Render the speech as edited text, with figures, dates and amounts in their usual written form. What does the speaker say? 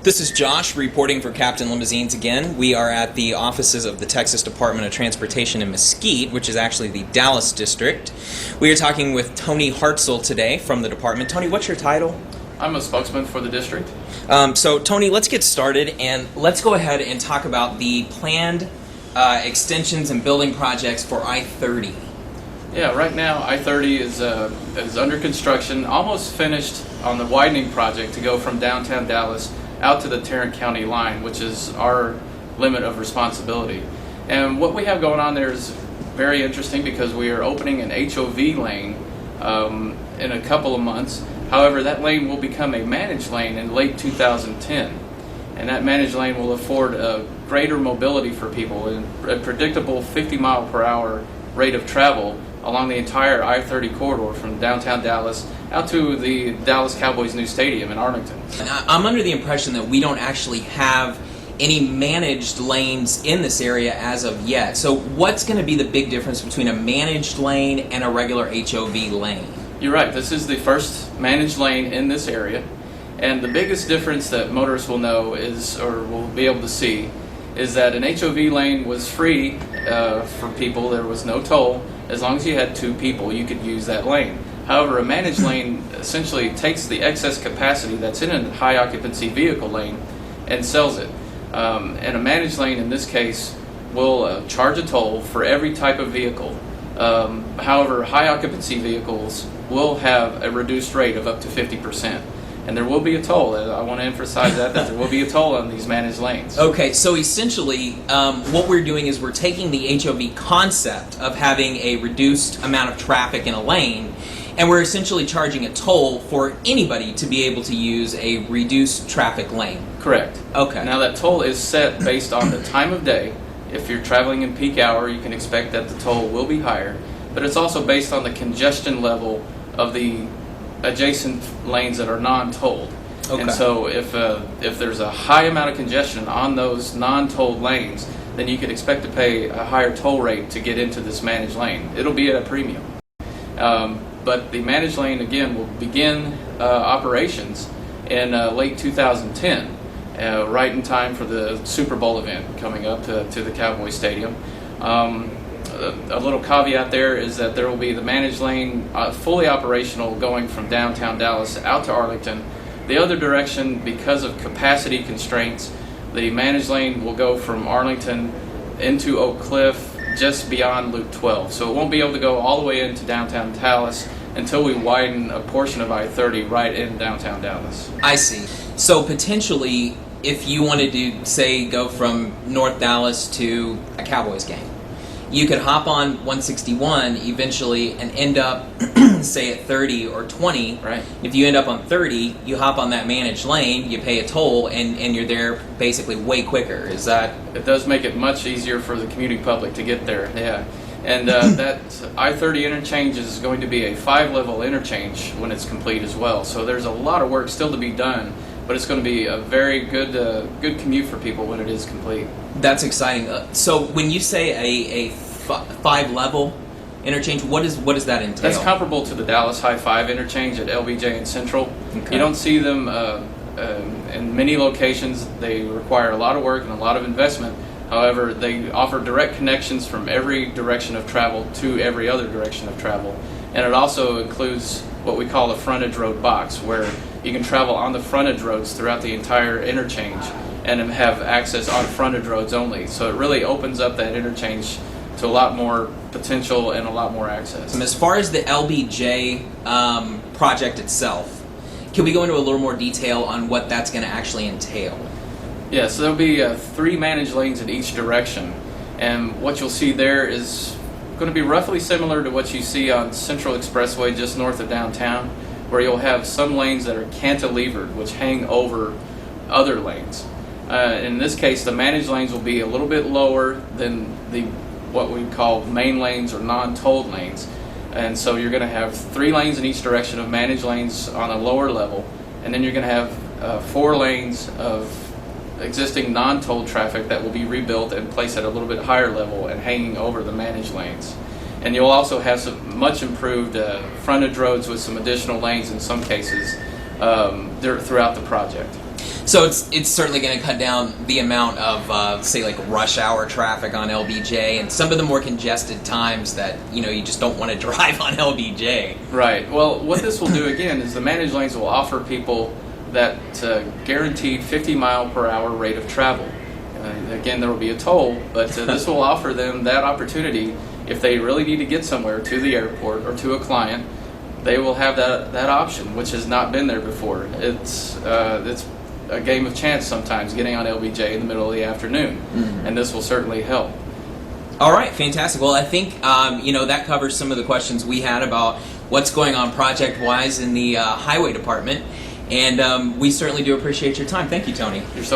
This is Josh reporting for Captain Limousines again. We are at the offices of the Texas Department of Transportation in Mesquite, which is actually the Dallas district. We are talking with Tony Hartzell today from the department. Tony, what's your title? I'm a spokesman for the district. So Tony, let's get started and let's go ahead and talk about the planned extensions and building projects for I-30. Yeah, right now I-30 is under construction, almost finished on the widening project to go from downtown Dallas out to the Tarrant County line, which is our limit of responsibility. And what we have going on there is very interesting because we are opening an HOV lane in a couple of months. However, that lane will become a managed lane in late 2010. And that managed lane will afford a greater mobility for people and a predictable 50 mile per hour rate of travel along the entire I-30 corridor from downtown Dallas out to the Dallas Cowboys' new stadium in Arlington. I'm under the impression that we don't actually have any managed lanes in this area as of yet. So what's going to be the big difference between a managed lane and a regular HOV lane? You're right. This is the first managed lane in this area. And the biggest difference that motorists will know is, or will be able to see, is that an HOV lane was free for people. There was no toll. As long as you had two people, you could use that lane. However, a managed lane essentially takes the excess capacity that's in a high occupancy vehicle lane and sells it. And a managed lane in this case will charge a toll for every type of vehicle. However, high occupancy vehicles will have a reduced rate of up to 50%. And there will be a toll. I want to emphasize that there will be a toll on these managed lanes. Okay, so essentially what we're doing is we're taking the HOV concept of having a reduced amount of traffic in a lane, and we're essentially charging a toll for anybody to be able to use a reduced traffic lane. Correct. Okay. Now that toll is set based on the time of day. If you're traveling in peak hour, you can expect that the toll will be higher, but it's also based on the congestion level of the adjacent lanes that are non-tolled. Okay. And so if there's a high amount of congestion on those non-tolled lanes, then you could expect to pay a higher toll rate to get into this managed lane. It'll be at a premium. But the managed lane, again, will begin operations in late 2010, right in time for the Super Bowl event coming up to the Cowboys Stadium. A little caveat there is that there will be the managed lane fully operational going from downtown Dallas out to Arlington. The other direction, because of capacity constraints, the managed lane will go from Arlington into Oak Cliff just beyond Loop 12. So it won't be able to go all the way into downtown Dallas until we widen a portion of I-30 right in downtown Dallas. I see. So potentially, if you wanted to, say, go from North Dallas to a Cowboys game, you could hop on 161 eventually and end up, say, at 30 or 20. Right. If you end up on 30, you hop on that managed lane, you pay a toll, and you're there basically way quicker. Is that? It does make it much easier for the commuting public to get there, yeah. And that I-30 interchange is going to be a 5-level interchange when it's complete as well. So there's a lot of work still to be done, but it's going to be a very good good commute for people when it is complete. That's exciting. So when you say a 5-level interchange, what does that entail? That's comparable to the Dallas High-5 interchange at LBJ and Central. Okay. You don't see them in many locations. They require a lot of work and a lot of investment. However, they offer direct connections from every direction of travel to every other direction of travel. And it also includes what we call a frontage road box, where you can travel on the frontage roads throughout the entire interchange and have access on frontage roads only. So it really opens up that interchange to a lot more potential and a lot more access. As far as the LBJ project itself, can we go into a little more detail on what that's going to actually entail? Yeah, so there'll be 3 managed lanes in each direction, and what you'll see there is going to be roughly similar to what you see on Central Expressway just north of downtown, where you'll have some lanes that are cantilevered, which hang over other lanes. In this case, the managed lanes will be a little bit lower than what we call main lanes or non-tolled lanes, and so you're going to have 3 lanes in each direction of managed lanes on a lower level, and then you're going to have 4 lanes of existing non-tolled traffic that will be rebuilt and placed at a little bit higher level and hanging over the managed lanes. And you'll also have some much improved frontage roads with some additional lanes in some cases throughout the project. So it's certainly going to cut down the amount of say like rush hour traffic on LBJ and some of the more congested times that you just don't want to drive on LBJ. Right. Well, what this will do again is the managed lanes will offer people that guaranteed 50 mile per hour rate of travel. Again, there will be a toll, but this will offer them that opportunity if they really need to get somewhere to the airport or to a client. They will have that option, which has not been there before. It's a game of chance sometimes getting on LBJ in the middle of the afternoon, and this will certainly help. All right, fantastic. Well, I think that covers some of the questions we had about what's going on project-wise in the highway department, and we certainly do appreciate your time. Thank you, Tony. You're so welcome.